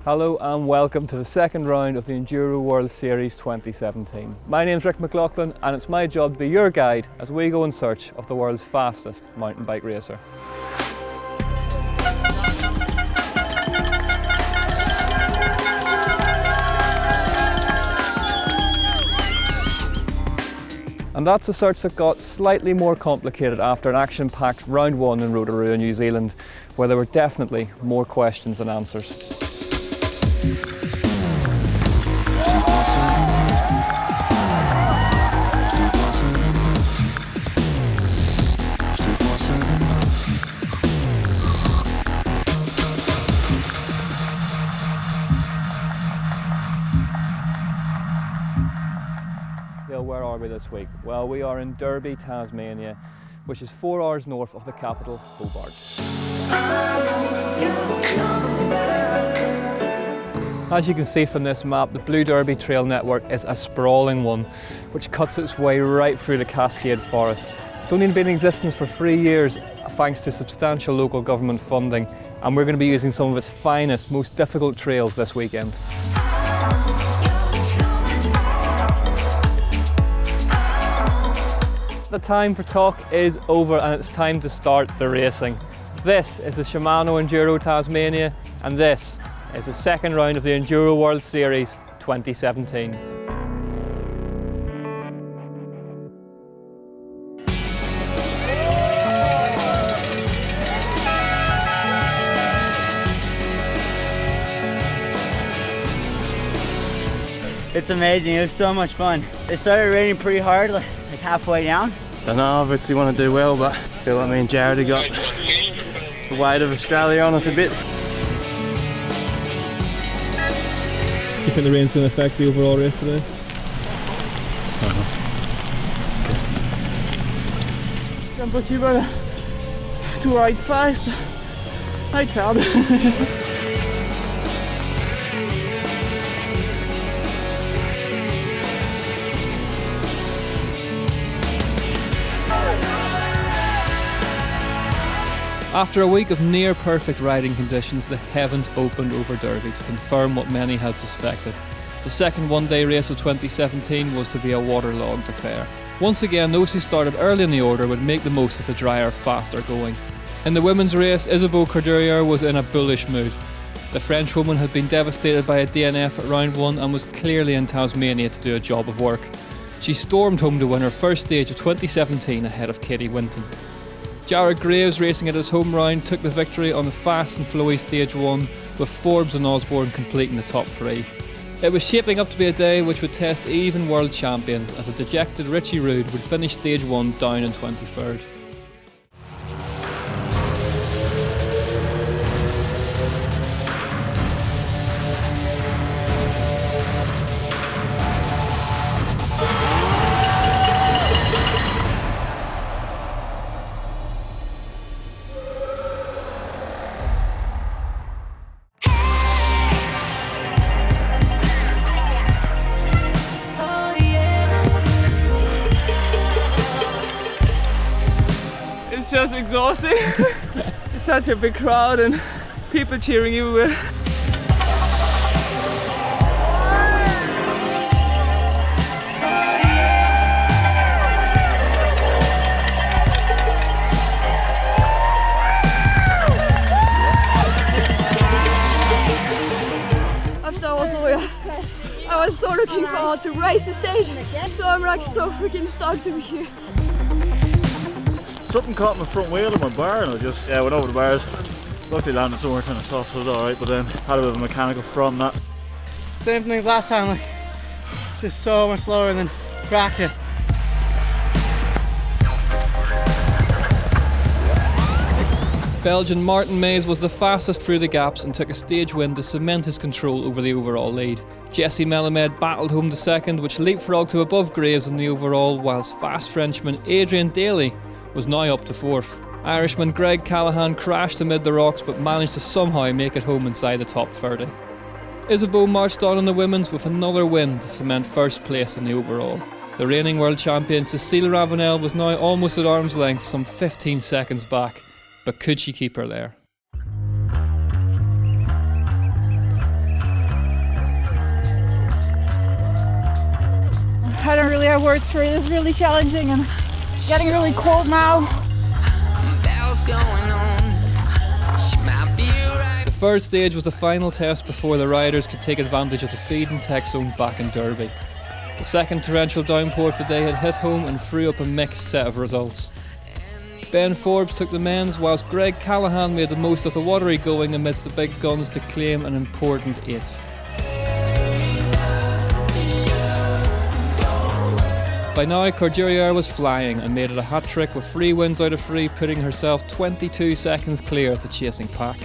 Hello and welcome to the second round of the Enduro World Series 2017. My name's Rick McLaughlin and it's my job to be your guide as we go in search of the world's fastest mountain bike racer. And that's a search that got slightly more complicated after an action-packed round one in Rotorua, New Zealand, where there were definitely more questions than answers. Where are we this week? Well, we are in Derby, Tasmania, which is 4 hours north of the capital, Hobart. As you can see from this map, the Blue Derby Trail network is a sprawling one, which cuts its way right through the Cascade Forest. It's only been in existence for 3 years, thanks to substantial local government funding, and we're going to be using some of its finest, most difficult trails this weekend. The time for talk is over and it's time to start the racing. This is the Shimano Enduro Tasmania and this is the second round of the Enduro World Series 2017. It's amazing, it was so much fun. It started raining pretty hard, like halfway down. I know, obviously want to do well, but I feel like me and Jared have got the weight of Australia on us a bit. You think the rain's going to affect the overall race today? It's impossible to ride fast. It's hard. After a week of near-perfect riding conditions, the heavens opened over Derby to confirm what many had suspected. The second one-day race of 2017 was to be a waterlogged affair. Once again, those who started early in the order would make the most of the drier, faster going. In the women's race, Isabeau Courdurier was in a bullish mood. The French woman had been devastated by a DNF at round one and was clearly in Tasmania to do a job of work. She stormed home to win her first stage of 2017 ahead of Katie Winton. Jared Graves, racing at his home round, took the victory on the fast and flowy stage one, with Forbes and Osborne completing the top three. It was shaping up to be a day which would test even world champions, as a dejected Richie Rude would finish stage one down in 23rd. It's just exhausting. It's such a big crowd and people cheering you. After Rotorua, I was so looking forward to race the stage, so I'm like so freaking stoked to be here. Something caught my front wheel of my bar and I just went over the bars. Luckily landed somewhere kind of soft, so it was alright, but then had a bit of a mechanical from that. Same thing as last time, like just so much slower than practice. Belgian Martin Mays was the fastest through the gaps and took a stage win to cement his control over the overall lead. Jesse Melamed battled home to second, which leapfrogged him above Graves in the overall, whilst fast Frenchman Adrian Daly was now up to fourth. Irishman Greg Callahan crashed amid the rocks but managed to somehow make it home inside the top 30. Isabeau marched on in the women's with another win to cement first place in the overall. The reigning world champion Cécile Ravenel was now almost at arm's length, some 15 seconds back, but could she keep her there? I don't really have words for it. It's really challenging and getting really cold now. The third stage was the final test before the riders could take advantage of the feed and tech zone back in Derby. The second torrential downpour of the day had hit home and threw up a mixed set of results. Ben Forbes took the men's, whilst Greg Callahan made the most of the watery going amidst the big guns to claim an important 8th. By now, Cordelier was flying and made it a hat-trick with 3 wins out of 3, putting herself 22 seconds clear of the chasing pack.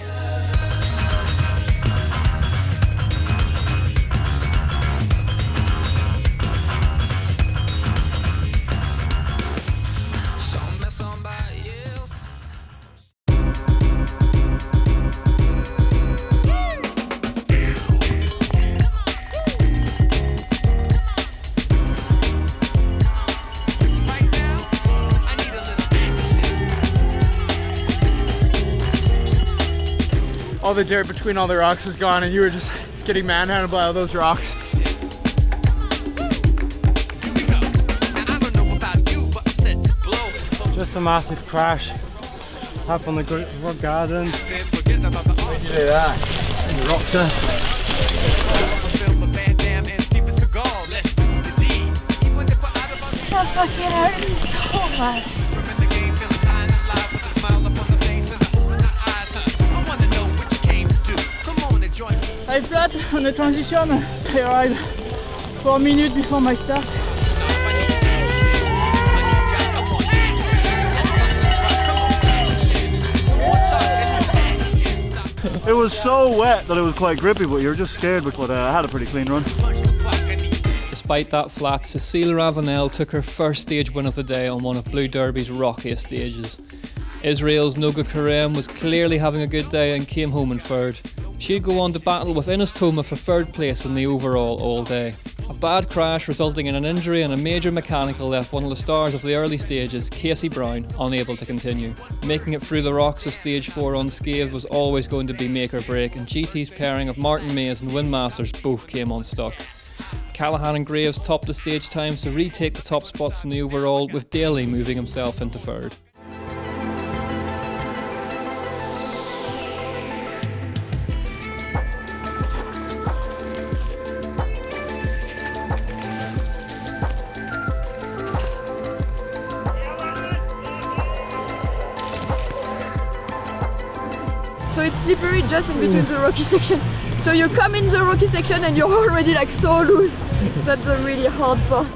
All the dirt between all the rocks was gone and you were just getting manhandled by all those rocks. Just a massive crash up on the rock garden. Where'd you do that? In the rocks there. That fucking hurts so much. I flat on the transition. I ride 4 minutes before my start. It was so wet that it was quite grippy, but you were just scared, but I had a pretty clean run. Despite that flat, Cécile Ravenel took her first stage win of the day on one of Blue Derby's rockiest stages. Israel's Noga Karem was clearly having a good day and came home in third. She'd go on to battle with Ines Toma for third place in the overall all day. A bad crash resulting in an injury and a major mechanical left one of the stars of the early stages, Casey Brown, unable to continue. Making it through the rocks of stage 4 unscathed was always going to be make or break, and GT's pairing of Martin Mays and Win Masters both came unstuck. Callahan and Graves topped the stage times to retake the top spots in the overall, with Daly moving himself into third. So it's slippery just in between the rocky section. So you come in the rocky section and you're already like so loose. That's a really hard part.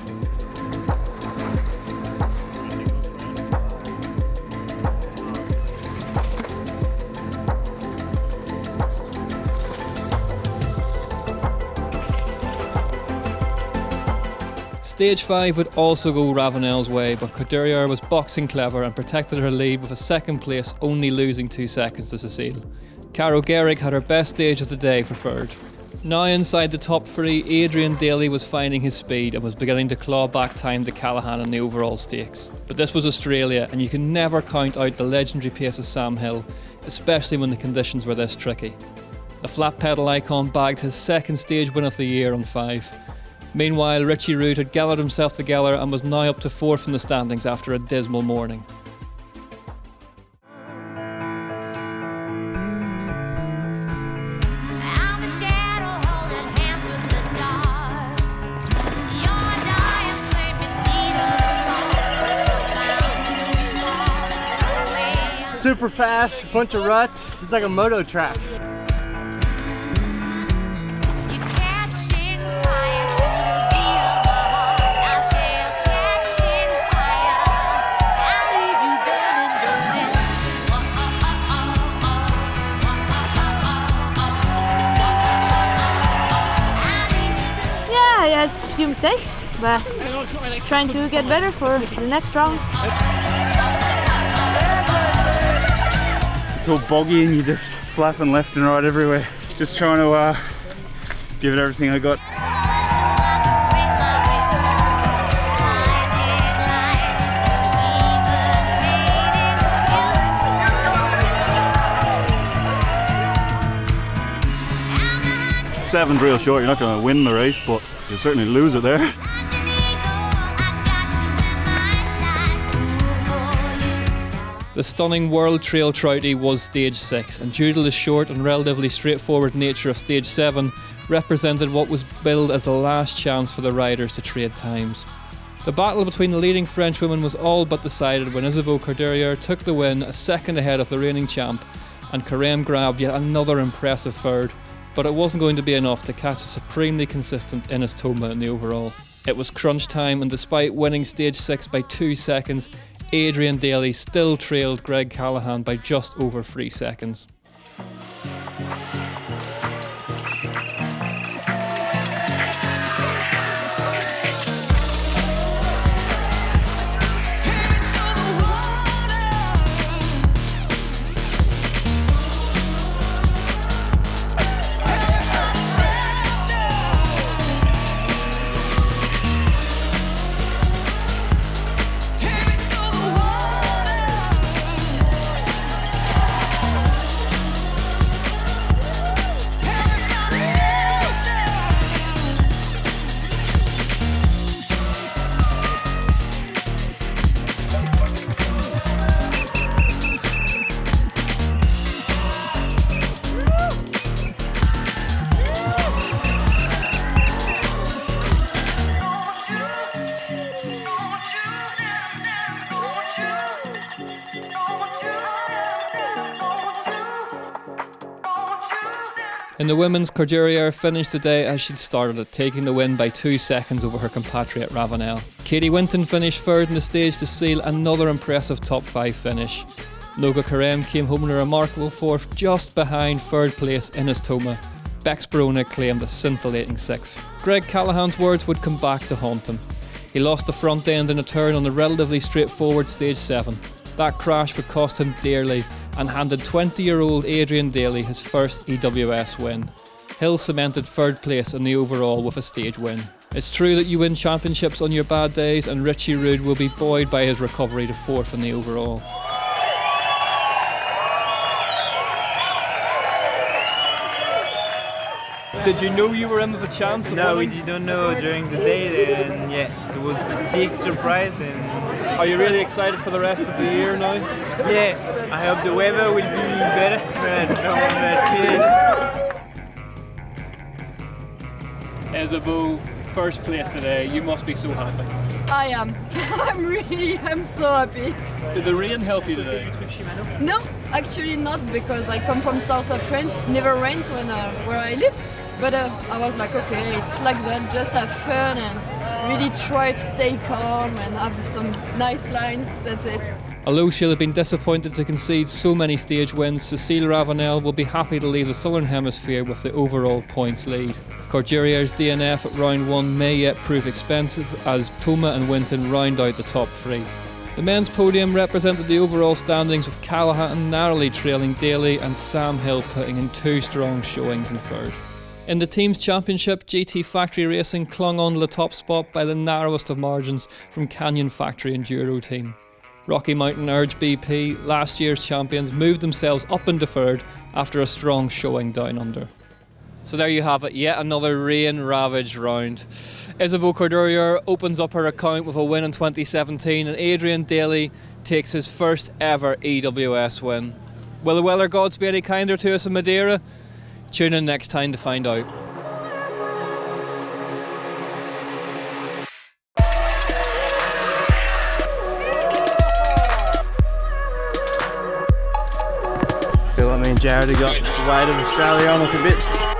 Stage 5 would also go Ravenel's way, but Cordelier was boxing clever and protected her lead with a second place, only losing 2 seconds to Cécile. Caro Gehrig had her best stage of the day for third. Now inside the top 3, Adrian Daly was finding his speed and was beginning to claw back time to Callahan in the overall stakes. But this was Australia, and you can never count out the legendary pace of Sam Hill, especially when the conditions were this tricky. The flat pedal icon bagged his second stage win of the year on 5. Meanwhile, Richie Rude had gathered himself together and was now up to 4th in the standings after a dismal morning. Super fast, bunch of ruts. It's like a moto track. Yeah, it's a few mistakes, but trying to get better for the next round. It's so boggy and you just flapping left and right everywhere. Just trying to give it everything I got. Seven's real short, you're not going to win the race, but you'll certainly lose it there. The stunning World Trail Troutie was stage 6, and due to the short and relatively straightforward nature of stage 7, represented what was billed as the last chance for the riders to trade times. The battle between the leading French women was all but decided when Isabeau Courdurier took the win a second ahead of the reigning champ, and Carême grabbed yet another impressive third, but it wasn't going to be enough to catch a supremely consistent Ines Thoma in the overall. It was crunch time, and despite winning stage 6 by 2 seconds, Adrian Daly still trailed Greg Callahan by just over 3 seconds. In the women's, Courdurier finished the day as she'd started it, taking the win by 2 seconds over her compatriot Ravenel. Katie Winton finished third in the stage to seal another impressive top 5 finish. Noga Carême came home in a remarkable 4th, just behind third place Ines Thoma. Bex Barona claimed a scintillating 6th. Greg Callahan's words would come back to haunt him. He lost the front end in a turn on the relatively straightforward stage 7. That crash would cost him dearly, and handed 20-year-old Adrian Daly his first EWS win. Hill cemented third place in the overall with a stage win. It's true that you win championships on your bad days, and Richie Rude will be buoyed by his recovery to 4th in the overall. Did you know you were in with a chance of No, we winning? didn't know during the day, and yeah, it was a big surprise. And Are you really excited for the rest of the year now? yeah, I hope the weather will be better, but Isabeau, first place today. You must be so happy. I am. I'm so happy. Did the rain help you today? No, actually not, because I come from south of France. Never rains where I live. But I was like, okay, it's like that, just have fun and really try to stay calm and have some nice lines, that's it. Although she'll have been disappointed to concede so many stage wins, Cécile Ravenel will be happy to leave the Southern Hemisphere with the overall points lead. Courdurier's DNF at round 1 may yet prove expensive as Thoma and Winton round out the top 3. The men's podium represented the overall standings, with Callahan narrowly trailing Daly and Sam Hill putting in 2 strong showings in third. In the team's championship, GT Factory Racing clung on to the top spot by the narrowest of margins from Canyon Factory Enduro team. Rocky Mountain Urge BP, last year's champions, moved themselves up into third after a strong showing down under. So there you have it, yet another rain-ravaged round. Isabeau Courdurier opens up her account with a win in 2017, and Adrian Daly takes his first ever EWS win. Will the weather gods be any kinder to us in Madeira? Tune in next time to find out. Feel like me and Jared have got the weight of Australia on us a bit.